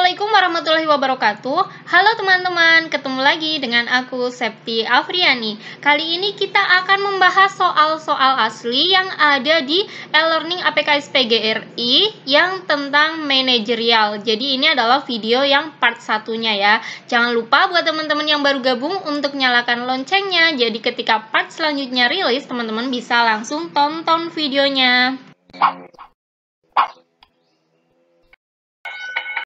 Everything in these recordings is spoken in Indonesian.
Assalamualaikum warahmatullahi wabarakatuh. Halo teman-teman, ketemu lagi dengan aku Septi Afriani. Kali ini kita akan membahas soal-soal asli yang ada di e-learning APKS PGRI yang tentang manajerial. Jadi ini adalah video yang part satunya ya. Jangan lupa buat teman-teman yang baru gabung untuk nyalakan loncengnya. Jadi ketika part selanjutnya rilis, teman-teman bisa langsung tonton videonya.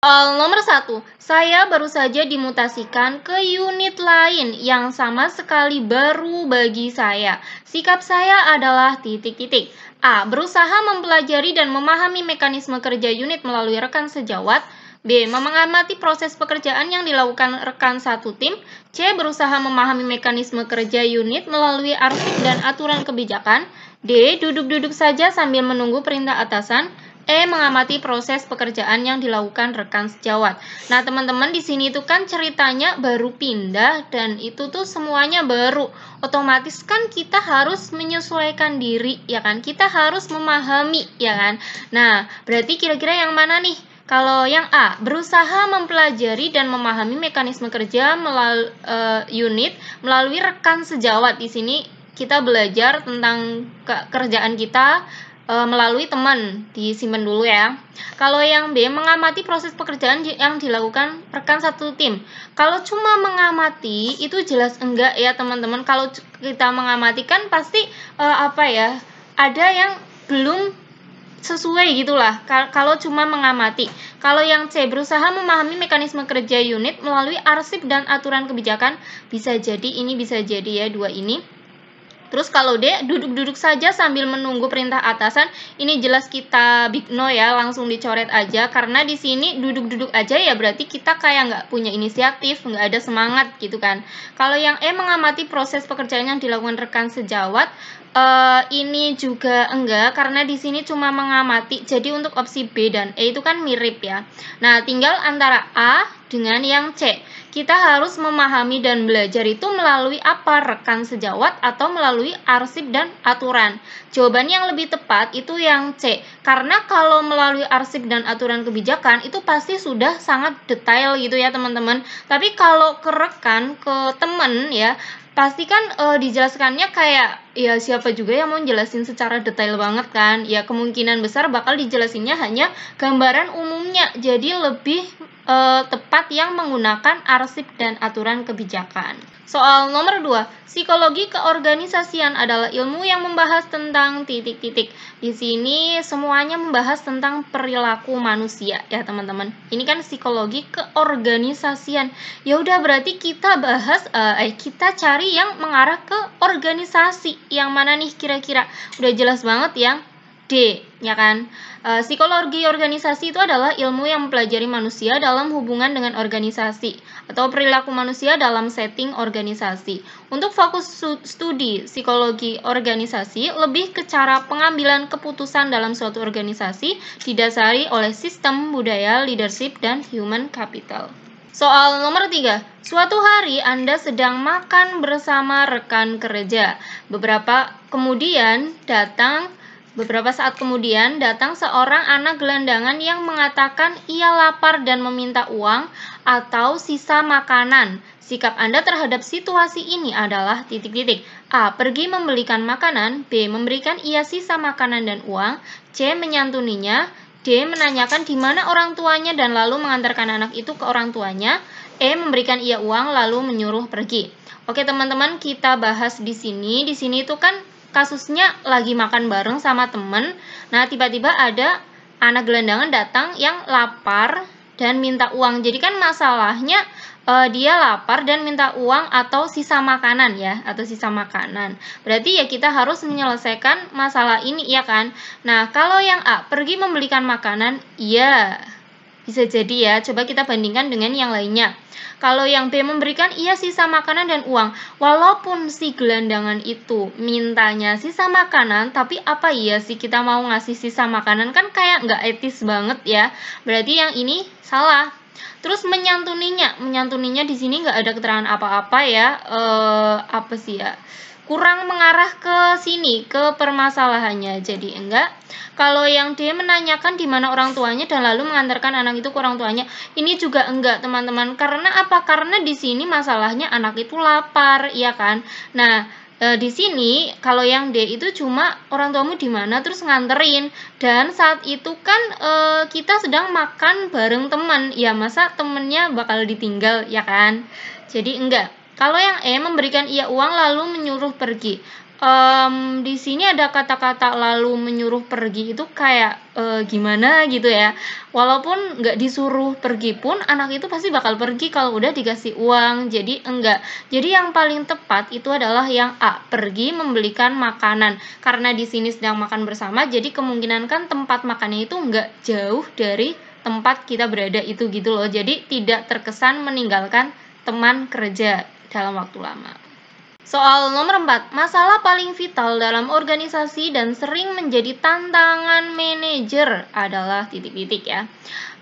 Nomor 1, saya baru saja dimutasikan ke unit lain yang sama sekali baru bagi saya. Sikap saya adalah titik-titik. A. Berusaha mempelajari dan memahami mekanisme kerja unit melalui rekan sejawat. B. Mengamati proses pekerjaan yang dilakukan rekan satu tim. C. Berusaha memahami mekanisme kerja unit melalui arsip dan aturan kebijakan. D. Duduk-duduk saja sambil menunggu perintah atasan. E. Mengamati proses pekerjaan yang dilakukan rekan sejawat. Nah, teman-teman di sini tuh kan ceritanya baru pindah dan itu tuh semuanya baru. Otomatis kan kita harus menyesuaikan diri, ya kan? Kita harus memahami, ya kan? Nah, berarti kira-kira yang mana nih? Kalau yang A, berusaha mempelajari dan memahami mekanisme kerja unit melalui rekan sejawat. Di sini kita belajar tentang kerjaan kita melalui teman, disimpan dulu ya. Kalau yang B, mengamati proses pekerjaan yang dilakukan rekan satu tim. Kalau cuma mengamati itu jelas enggak ya teman-teman. Kalau kita mengamati kan pasti ada yang belum sesuai gitulah kalau cuma mengamati. Kalau yang C, berusaha memahami mekanisme kerja unit melalui arsip dan aturan kebijakan, bisa jadi ini, bisa jadi ya dua ini. Terus kalau D, duduk-duduk saja sambil menunggu perintah atasan, ini jelas kita big no ya, langsung dicoret aja. Karena di sini duduk-duduk aja ya berarti kita kayak nggak punya inisiatif, nggak ada semangat gitu kan. Kalau yang E, mengamati proses pekerjaan yang dilakukan rekan sejawat, ini juga enggak, karena di sini cuma mengamati. Jadi untuk opsi B dan E itu kan mirip ya. Nah, tinggal antara A dengan yang C. Kita harus memahami dan belajar itu melalui apa? Rekan sejawat atau melalui arsip dan aturan? Jawaban yang lebih tepat itu yang C. Karena kalau melalui arsip dan aturan kebijakan itu pasti sudah sangat detail gitu ya teman-teman. Tapi kalau ke rekan, ke teman ya, pasti kan dijelaskannya kayak ya siapa juga yang mau jelasin secara detail banget kan. Ya kemungkinan besar bakal dijelasinnya hanya gambaran umumnya. Jadi lebih tepat yang menggunakan arsip dan aturan kebijakan. Soal nomor 2, psikologi keorganisasian adalah ilmu yang membahas tentang titik-titik. Di sini semuanya membahas tentang perilaku manusia ya teman-teman. Ini kan psikologi keorganisasian. Ya udah berarti kita bahas kita cari yang mengarah ke organisasi. Yang mana nih kira-kira? Udah jelas banget yang D, ya kan? Psikologi organisasi itu adalah ilmu yang mempelajari manusia dalam hubungan dengan organisasi atau perilaku manusia dalam setting organisasi. Untuk fokus studi psikologi organisasi lebih ke cara pengambilan keputusan dalam suatu organisasi didasari oleh sistem, budaya, leadership, dan human capital. Soal nomor 3, suatu hari Anda sedang makan bersama rekan kerja. Beberapa saat kemudian datang seorang anak gelandangan yang mengatakan ia lapar dan meminta uang atau sisa makanan. Sikap Anda terhadap situasi ini adalah titik-titik. A. Pergi membelikan makanan. B. Memberikan ia sisa makanan dan uang. C. Menyantuninya. D. Menanyakan di mana orang tuanya dan lalu mengantarkan anak itu ke orang tuanya. E. Memberikan ia uang lalu menyuruh pergi. Oke teman-teman, kita bahas di sini. Di sini itu kan kasusnya lagi makan bareng sama temen. Nah, tiba-tiba ada anak gelandangan datang yang lapar dan minta uang. Jadi kan masalahnya dia lapar dan minta uang atau sisa makanan ya, atau sisa makanan. Berarti ya kita harus menyelesaikan masalah ini ya kan. Nah, kalau yang A, pergi membelikan makanan, iya. Bisa jadi ya, coba kita bandingkan dengan yang lainnya. Kalau yang B, memberikan ia sisa makanan dan uang. Walaupun si gelandangan itu mintanya sisa makanan, tapi apa iya sih kita mau ngasih sisa makanan? Kan kayak nggak etis banget ya. Berarti yang ini salah. Terus menyantuninya di sini nggak ada keterangan apa-apa ya. kurang mengarah ke sini, ke permasalahannya. Jadi enggak. Kalau yang D menanyakan di mana orang tuanya dan lalu mengantarkan anak itu ke orang tuanya, ini juga enggak, teman-teman. Karena apa? Karena di sini masalahnya anak itu lapar, ya kan? Nah, di sini kalau yang D itu cuma orang tuamu di mana terus nganterin, dan saat itu kan kita sedang makan bareng teman, ya masa temennya bakal ditinggal, ya kan? Jadi enggak. Kalau yang E memberikan ia uang lalu menyuruh pergi, di sini ada kata-kata lalu menyuruh pergi itu kayak gimana gitu ya. Walaupun nggak disuruh pergi pun anak itu pasti bakal pergi kalau udah dikasih uang. Jadi enggak. Jadi yang paling tepat itu adalah yang A, pergi membelikan makanan. Karena di sini sedang makan bersama, jadi kemungkinan kan tempat makannya itu nggak jauh dari tempat kita berada itu gitu loh. Jadi tidak terkesan meninggalkan teman kerja dalam waktu lama. Soal nomor 4, masalah paling vital dalam organisasi dan sering menjadi tantangan manajer adalah titik-titik ya.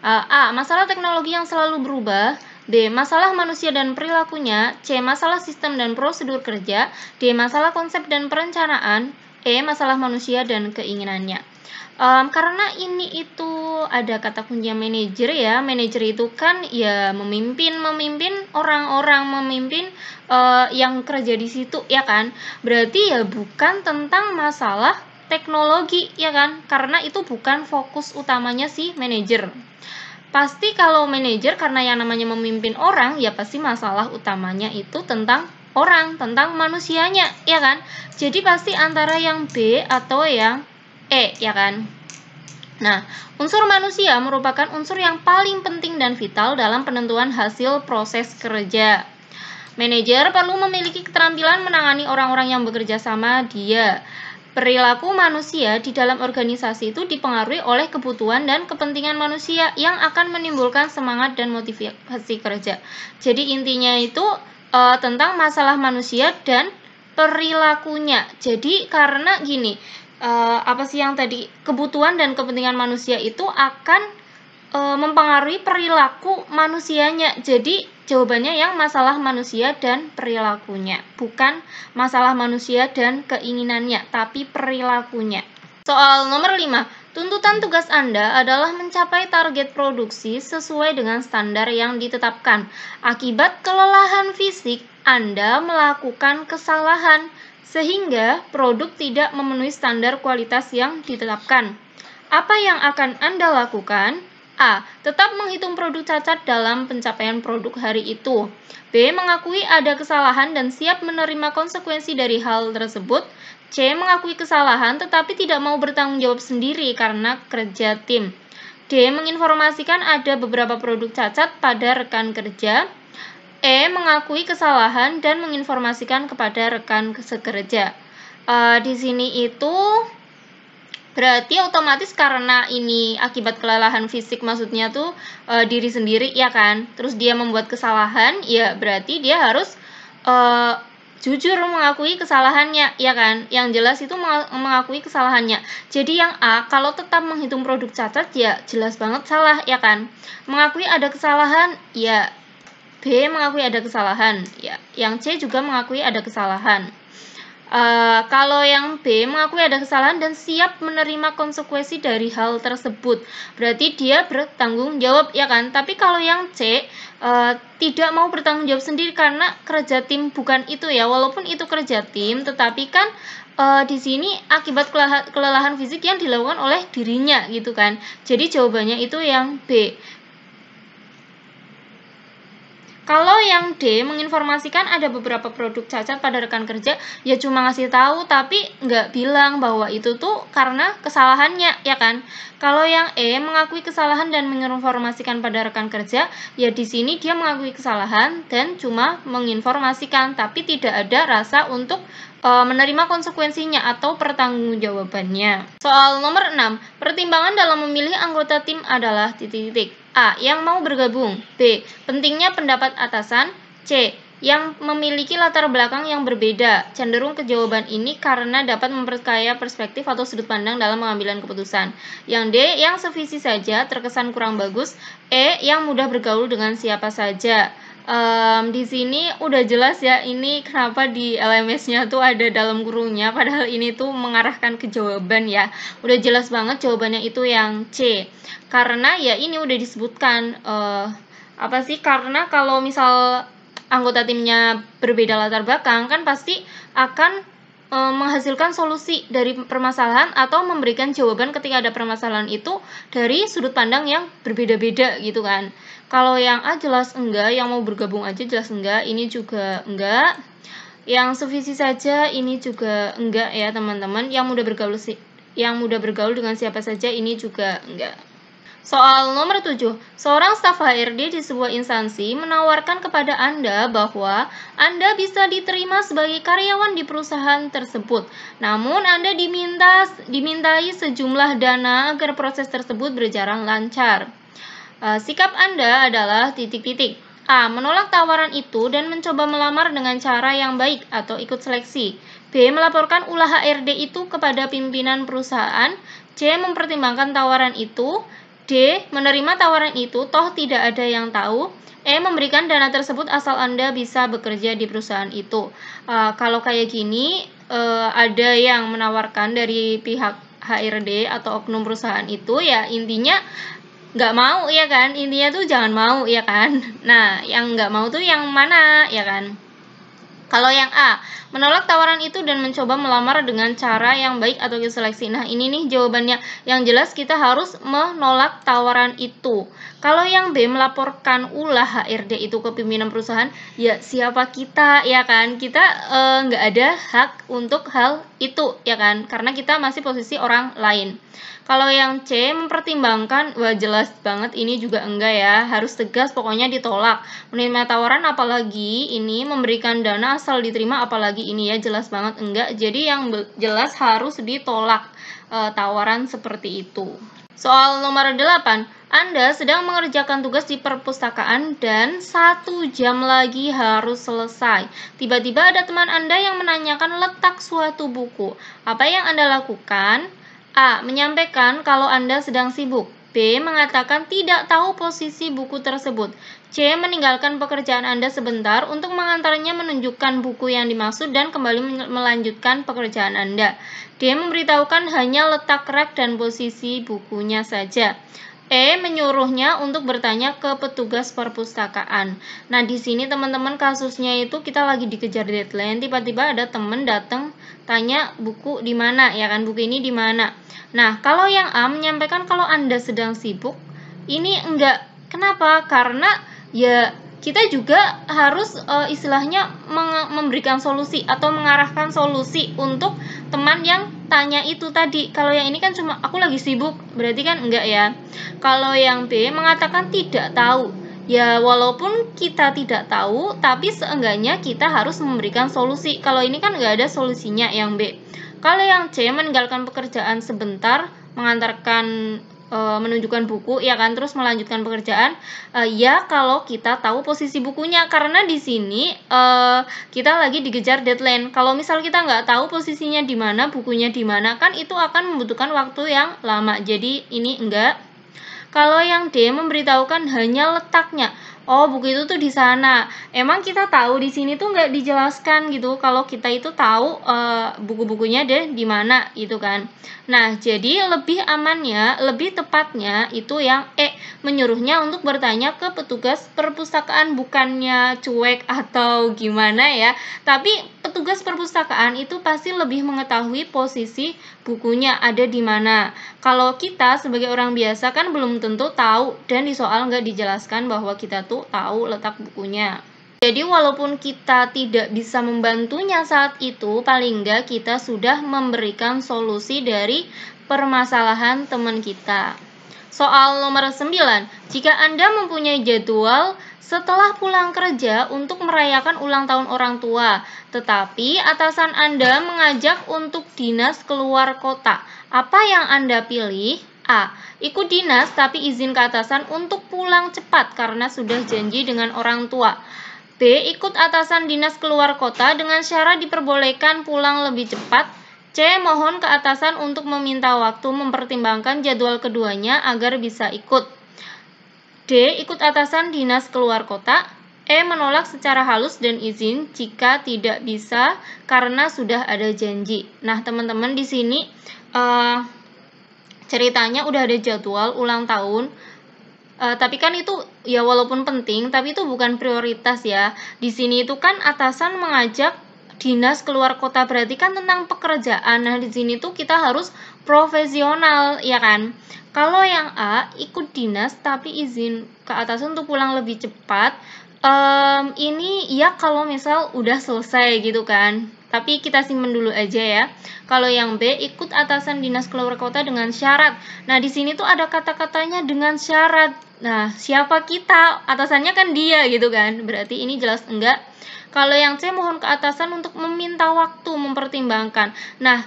A. Masalah teknologi yang selalu berubah. B. Masalah manusia dan perilakunya. C. Masalah sistem dan prosedur kerja. D. Masalah konsep dan perencanaan. E. Masalah manusia dan keinginannya. Karena ini itu ada kata kunci manajer ya. Manajer itu kan ya memimpin orang-orang, memimpin yang kerja di situ ya kan. Berarti ya bukan tentang masalah teknologi ya kan. Karena itu bukan fokus utamanya si manajer. Pasti kalau manajer karena yang namanya memimpin orang ya pasti masalah utamanya itu tentang orang, tentang manusianya ya kan. Jadi pasti antara yang B atau yang E, ya kan? Nah, unsur manusia merupakan unsur yang paling penting dan vital dalam penentuan hasil proses kerja. Manajer perlu memiliki keterampilan menangani orang-orang yang bekerja sama dia. Perilaku manusia di dalam organisasi itu dipengaruhi oleh kebutuhan dan kepentingan manusia yang akan menimbulkan semangat dan motivasi kerja. Jadi intinya itu tentang masalah manusia dan perilakunya. Jadi karena gini, apa sih yang tadi, kebutuhan dan kepentingan manusia itu akan mempengaruhi perilaku manusianya. Jadi jawabannya yang masalah manusia dan perilakunya, bukan masalah manusia dan keinginannya, tapi perilakunya. Soal nomor 5, tuntutan tugas Anda adalah mencapai target produksi sesuai dengan standar yang ditetapkan. Akibat kelelahan fisik, Anda melakukan kesalahan sehingga produk tidak memenuhi standar kualitas yang ditetapkan. Apa yang akan Anda lakukan? A. Tetap menghitung produk cacat dalam pencapaian produk hari itu. B. Mengakui ada kesalahan dan siap menerima konsekuensi dari hal tersebut. C. Mengakui kesalahan tetapi tidak mau bertanggung jawab sendiri karena kerja tim. D. Menginformasikan ada beberapa produk cacat pada rekan kerja. E. Mengakui kesalahan dan menginformasikan kepada rekan sekerja. Di sini itu berarti otomatis karena ini akibat kelelahan fisik, maksudnya tuh diri sendiri ya kan. Terus dia membuat kesalahan, ya berarti dia harus jujur mengakui kesalahannya ya kan. Yang jelas itu mengakui kesalahannya. Jadi yang A, kalau tetap menghitung produk cacat ya jelas banget salah ya kan. Mengakui ada kesalahan, ya B mengakui ada kesalahan, ya. Yang C juga mengakui ada kesalahan. Kalau yang B mengakui ada kesalahan dan siap menerima konsekuensi dari hal tersebut, berarti dia bertanggung jawab ya kan. Tapi kalau yang C tidak mau bertanggung jawab sendiri karena kerja tim, bukan itu ya. Walaupun itu kerja tim, tetapi kan di sini akibat kelelahan fisik yang dilakukan oleh dirinya gitu kan. Jadi jawabannya itu yang B. Kalau yang D, menginformasikan ada beberapa produk cacat pada rekan kerja, ya cuma ngasih tahu tapi nggak bilang bahwa itu tuh karena kesalahannya, ya kan? Kalau yang E, mengakui kesalahan dan menginformasikan pada rekan kerja, ya di sini dia mengakui kesalahan dan cuma menginformasikan, tapi tidak ada rasa untuk menerima konsekuensinya atau pertanggungjawabannya. Soal nomor 6, pertimbangan dalam memilih anggota tim adalah titik-titik. A. Yang mau bergabung. B. Pentingnya pendapat atasan. C. Yang memiliki latar belakang yang berbeda. Cenderung ke jawaban ini karena dapat memperkaya perspektif atau sudut pandang dalam pengambilan keputusan. Yang D. Yang sevisi saja, terkesan kurang bagus. E. Yang mudah bergaul dengan siapa saja. Di sini udah jelas ya, ini kenapa di LMS-nya tuh ada dalam kurungnya, padahal ini tuh mengarahkan ke jawaban ya. Udah jelas banget jawabannya itu yang C. Karena ya ini udah disebutkan, karena kalau misal anggota timnya berbeda latar belakang, kan pasti akan menghasilkan solusi dari permasalahan atau memberikan jawaban ketika ada permasalahan itu dari sudut pandang yang berbeda-beda gitu kan. Kalau yang A jelas enggak, yang mau bergabung aja jelas enggak, ini juga enggak. Yang sevisi saja ini juga enggak ya teman-teman. Yang mudah bergaul dengan siapa saja ini juga enggak. Soal nomor 7, seorang staf HRD di sebuah instansi menawarkan kepada Anda bahwa Anda bisa diterima sebagai karyawan di perusahaan tersebut. Namun Anda dimintai sejumlah dana agar proses tersebut berjalan lancar. Sikap Anda adalah titik-titik. A. Menolak tawaran itu dan mencoba melamar dengan cara yang baik atau ikut seleksi. B. Melaporkan ulah HRD itu kepada pimpinan perusahaan. C. Mempertimbangkan tawaran itu. D. Menerima tawaran itu, toh tidak ada yang tahu. E. Memberikan dana tersebut asal Anda bisa bekerja di perusahaan itu. Kalau kayak gini, ada yang menawarkan dari pihak HRD atau oknum perusahaan itu, ya intinya nggak mau ya kan. Intinya tuh jangan mau ya kan. Nah, yang nggak mau tuh yang mana ya kan. Kalau yang A, menolak tawaran itu dan mencoba melamar dengan cara yang baik atau seleksi. Nah, ini nih jawabannya. Yang jelas kita harus menolak tawaran itu. Kalau yang B, melaporkan ulah HRD itu ke pimpinan perusahaan, ya siapa kita ya kan? Kita nggak ada hak untuk hal itu ya kan? Karena kita masih posisi orang lain. Kalau yang C, mempertimbangkan, wah jelas banget ini juga enggak ya, harus tegas pokoknya ditolak. Menerima tawaran apalagi ini, memberikan dana asal diterima apalagi ini ya, jelas banget enggak. Jadi yang jelas harus ditolak tawaran seperti itu. Soal nomor 8, Anda sedang mengerjakan tugas di perpustakaan dan 1 jam lagi harus selesai. Tiba-tiba ada teman Anda yang menanyakan letak suatu buku. Apa yang Anda lakukan? A. Menyampaikan kalau Anda sedang sibuk. B. Mengatakan tidak tahu posisi buku tersebut. C. Meninggalkan pekerjaan Anda sebentar untuk mengantarnya menunjukkan buku yang dimaksud dan kembali melanjutkan pekerjaan Anda. D. Memberitahukan hanya letak rak dan posisi bukunya saja. E. Menyuruhnya untuk bertanya ke petugas perpustakaan. Nah, di sini teman-teman kasusnya itu kita lagi dikejar deadline, tiba-tiba ada temen datang tanya buku di mana ya kan, buku ini di mana. Nah, kalau yang A menyampaikan kalau Anda sedang sibuk, ini enggak. Kenapa? Karena ya kita juga harus istilahnya memberikan solusi atau mengarahkan solusi untuk teman yang tanya itu tadi. Kalau yang ini kan cuma aku lagi sibuk, berarti kan enggak ya. Kalau yang B mengatakan tidak tahu, ya walaupun kita tidak tahu, tapi seenggaknya kita harus memberikan solusi. Kalau ini kan enggak ada solusinya yang B. Kalau yang C meninggalkan pekerjaan sebentar, mengantarkan menunjukkan buku ya kan, terus melanjutkan pekerjaan, ya kalau kita tahu posisi bukunya, karena di sini kita lagi dikejar deadline. Kalau misal kita nggak tahu posisinya di mana, bukunya di mana, kan itu akan membutuhkan waktu yang lama. Jadi ini enggak. Kalau yang D memberitahukan hanya letaknya. Oh, buku itu tuh di sana. Emang kita tahu di sini tuh nggak dijelaskan gitu. Kalau kita itu tahu buku-bukunya deh di mana gitu kan. Nah, jadi lebih amannya, lebih tepatnya itu yang E, menyuruhnya untuk bertanya ke petugas perpustakaan, bukannya cuek atau gimana ya. Tapi petugas perpustakaan itu pasti lebih mengetahui posisi bukunya ada di mana. Kalau kita sebagai orang biasa kan belum tentu tahu, dan di soal nggak dijelaskan bahwa kita tuh tahu letak bukunya. Jadi walaupun kita tidak bisa membantunya saat itu, paling nggak kita sudah memberikan solusi dari permasalahan teman kita. Soal nomor 9, jika Anda mempunyai jadwal setelah pulang kerja untuk merayakan ulang tahun orang tua, tetapi atasan Anda mengajak untuk dinas keluar kota, apa yang Anda pilih? A. Ikut dinas tapi izin ke atasan untuk pulang cepat karena sudah janji dengan orang tua. B. Ikut atasan dinas keluar kota dengan syarat diperbolehkan pulang lebih cepat. C. Mohon ke atasan untuk meminta waktu mempertimbangkan jadwal keduanya agar bisa ikut. D. Ikut atasan dinas keluar kota. E. Menolak secara halus dan izin jika tidak bisa karena sudah ada janji. Nah, teman-teman di sini ceritanya udah ada jadwal ulang tahun. Tapi kan itu ya walaupun penting, tapi itu bukan prioritas ya. Di sini itu kan atasan mengajak dinas keluar kota, berarti kan tentang pekerjaan. Nah, di sini tuh kita harus profesional, ya kan? Kalau yang A, ikut dinas tapi izin ke atasan untuk pulang lebih cepat, ini ya kalau misal udah selesai gitu kan. Tapi kita simpen dulu aja ya. Kalau yang B, ikut atasan dinas keluar kota dengan syarat. Nah, di sini tuh ada kata-katanya dengan syarat. Nah, siapa kita? Atasannya kan dia gitu kan. Berarti ini jelas enggak. Kalau yang C, mohon ke atasan untuk meminta waktu mempertimbangkan. Nah,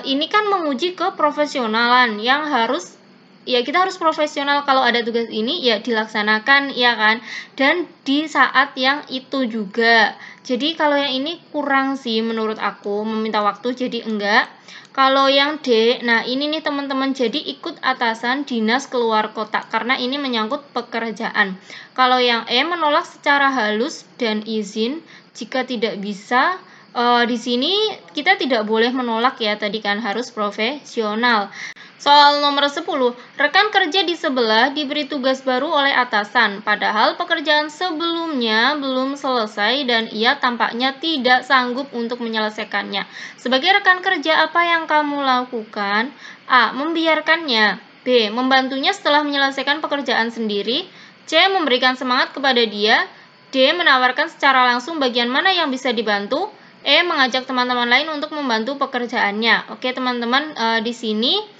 ini kan menguji keprofesionalan yang harus ya kita harus profesional. Kalau ada tugas ini ya dilaksanakan ya kan, dan di saat yang itu juga. Jadi kalau yang ini kurang sih menurut aku, meminta waktu, jadi enggak. Kalau yang D, nah ini nih teman-teman, jadi ikut atasan dinas keluar kota karena ini menyangkut pekerjaan. Kalau yang E, menolak secara halus dan izin jika tidak bisa. Di sini kita tidak boleh menolak ya, tadi kan harus profesional. Soal nomor 10, rekan kerja di sebelah diberi tugas baru oleh atasan, padahal pekerjaan sebelumnya belum selesai dan ia tampaknya tidak sanggup untuk menyelesaikannya. Sebagai rekan kerja, apa yang kamu lakukan? A. Membiarkannya. B. Membantunya setelah menyelesaikan pekerjaan sendiri. C. Memberikan semangat kepada dia. D. Menawarkan secara langsung bagian mana yang bisa dibantu. E. Mengajak teman-teman lain untuk membantu pekerjaannya. Oke teman-teman, di sini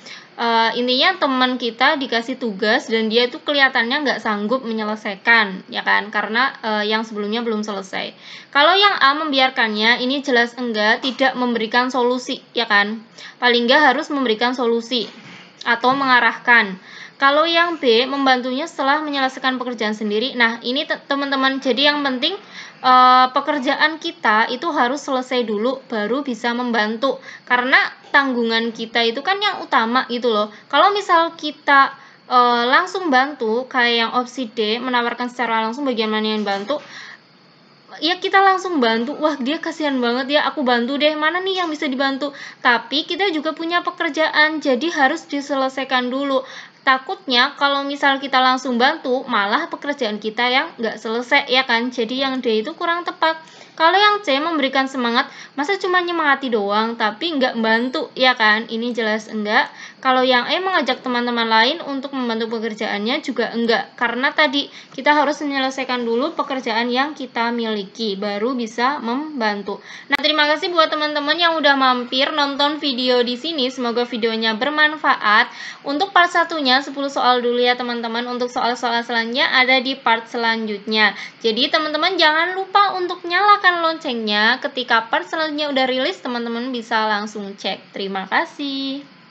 intinya teman kita dikasih tugas dan dia itu kelihatannya nggak sanggup menyelesaikan, ya kan, karena yang sebelumnya belum selesai. Kalau yang A, membiarkannya, ini jelas enggak, tidak memberikan solusi, ya kan, paling nggak harus memberikan solusi atau mengarahkan. Kalau yang B, membantunya setelah menyelesaikan pekerjaan sendiri. Nah, ini teman-teman, jadi yang penting pekerjaan kita itu harus selesai dulu baru bisa membantu, karena tanggungan kita itu kan yang utama gitu loh. Kalau misal kita langsung bantu kayak yang opsi D, menawarkan secara langsung bagaimana yang bantu, ya kita langsung bantu, wah dia kasihan banget ya, aku bantu deh, mana nih yang bisa dibantu. Tapi kita juga punya pekerjaan, jadi harus diselesaikan dulu. Takutnya kalau misal kita langsung bantu, malah pekerjaan kita yang nggak selesai, ya kan. Jadi yang D itu kurang tepat. Kalau yang C, memberikan semangat, masa cuma nyemangati doang tapi nggak membantu, ya kan? Ini jelas enggak. Kalau yang E, mengajak teman-teman lain untuk membantu pekerjaannya, juga enggak. Karena tadi kita harus menyelesaikan dulu pekerjaan yang kita miliki, baru bisa membantu. Nah, terima kasih buat teman-teman yang udah mampir nonton video di sini. Semoga videonya bermanfaat. Untuk part satunya 10 soal dulu ya teman-teman. Untuk soal-soal selanjutnya ada di part selanjutnya. Jadi teman-teman jangan lupa untuk nyalakan loncengnya. Ketika part selanjutnya udah rilis, teman-teman bisa langsung cek. Terima kasih.